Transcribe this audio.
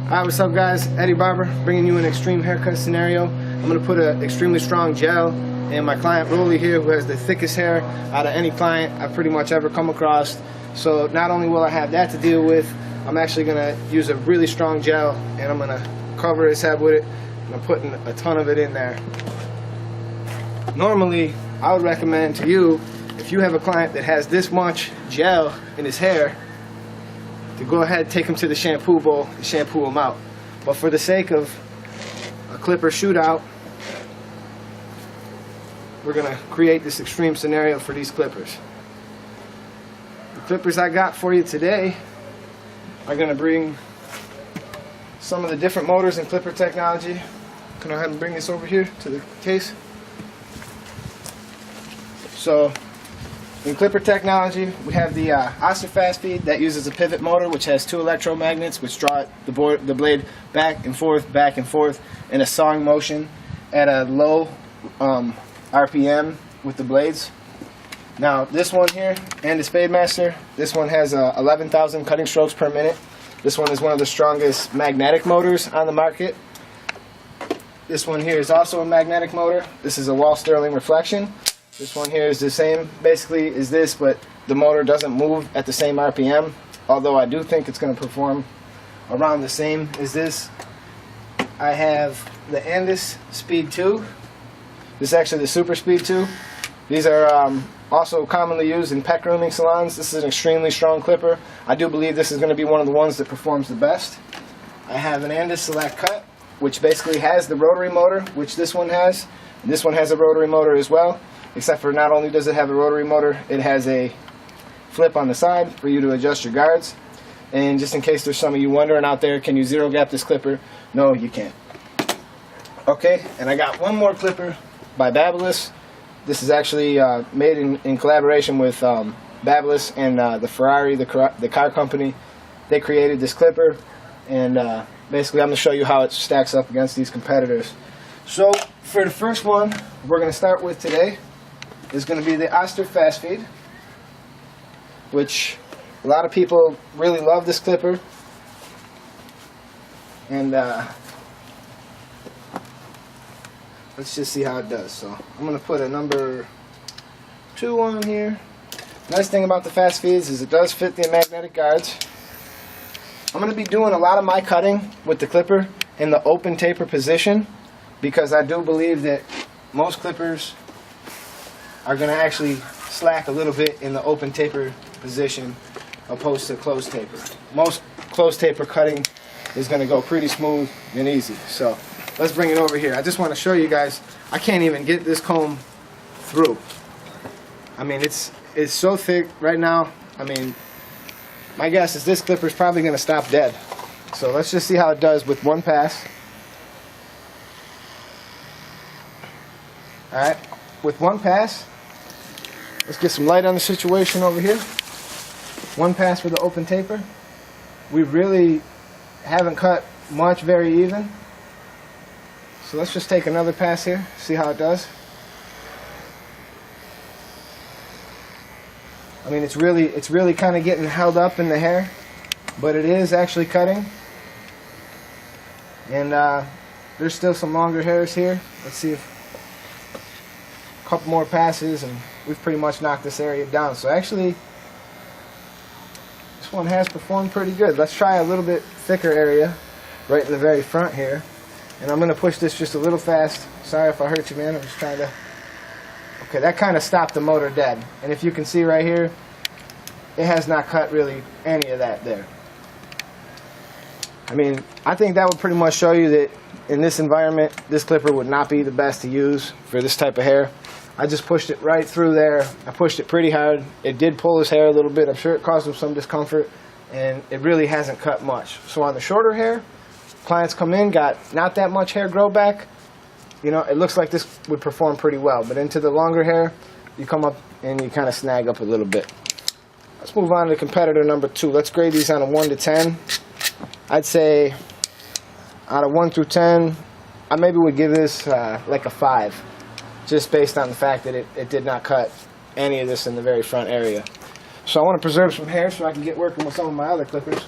Alright, what's up guys? Eddie Barber bringing you an extreme haircut scenario. I'm going to put an extremely strong gel in my client Rolly here, who has the thickest hair out of any client I've pretty much ever come across. So not only will I have that to deal with, I'm actually going to use a really strong gel and I'm going to cover his head with it. And I'm putting a ton of it in there. Normally, I would recommend to you, if you have a client that has this much gel in his hair, to go ahead and take him to the shampoo bowl and shampoo him out. But for the sake of a clipper shootout, we're going to create this extreme scenario for these clippers. The clippers I got for you today are going to bring some of the different motors and clipper technology. Can I go ahead and bring this over here to the case? So, in clipper technology, we have the Oster fast feed that uses a pivot motor, which has two electromagnets which draw the blade back and forth in a sawing motion at a low RPM with the blades. Now this one here, and the Spademaster, this one has 11,000 cutting strokes per minute. This one is one of the strongest magnetic motors on the market. This one here is also a magnetic motor. This is a wall Stirling reflection. This one here is the same basically as this, but the motor doesn't move at the same RPM, although I do think it's going to perform around the same as this. I have the Andis Speed 2. This is actually the Super Speed 2. These are also commonly used in pet grooming salons. This is an extremely strong clipper. I do believe this is going to be one of the ones that performs the best. I have an Andis Select Cut, which basically has the rotary motor, which this one has. This one has a rotary motor as well. Except for not only does it have a rotary motor, it has a flip on the side for you to adjust your guards. And just in case there's some of you wondering out there, can you zero gap this clipper? No, you can't. Okay, and I got one more clipper by Babyliss. This is actually made in collaboration with Babyliss and the Ferrari, the car company. They created this clipper, and basically I'm going to show you how it stacks up against these competitors. So for the first one we're going to start with today is going to be the Oster fast feed, which a lot of people really love this clipper. And let's just see how it does. So I'm going to put a number 2 on here. Nice thing about the fast feeds is it does fit the magnetic guards. I'm going to be doing a lot of my cutting with the clipper in the open taper position, because I do believe that most clippers are going to actually slack a little bit in the open taper position opposed to closed taper. Most closed taper cutting is going to go pretty smooth and easy. So let's bring it over here. I just want to show you guys, I can't even get this comb through. I mean, it's so thick right now. I mean, my guess is this clipper is probably going to stop dead. So let's just see how it does with one pass. Alright, with one pass, let's get some light on the situation over here. One pass for the open taper. We really haven't cut much very even. So let's just take another pass here, see how it does. I mean, it's really kind of getting held up in the hair, but it is actually cutting. And there's still some longer hairs here. Let's see if a couple more passes and we've pretty much knocked this area down. So actually, this one has performed pretty good. Let's try a little bit thicker area right in the very front here. And I'm going to push this just a little fast. Sorry if I hurt you, man. I'm just trying to... Okay, that kind of stopped the motor dead. And if you can see right here, it has not cut really any of that there. I mean, I think that would pretty much show you that in this environment, this clipper would not be the best to use for this type of hair. I just pushed it right through there. I pushed it pretty hard. It did pull his hair a little bit. I'm sure it caused him some discomfort, and it really hasn't cut much. So on the shorter hair, clients come in, got not that much hair grow back. You know, it looks like this would perform pretty well. But into the longer hair, you come up and you kind of snag up a little bit. Let's move on to competitor number 2. Let's grade these on a 1 to 10. I'd say out of 1 through 10, I maybe would give this like a 5. Just based on the fact that it did not cut any of this in the very front area. So I want to preserve some hair so I can get working with some of my other clippers.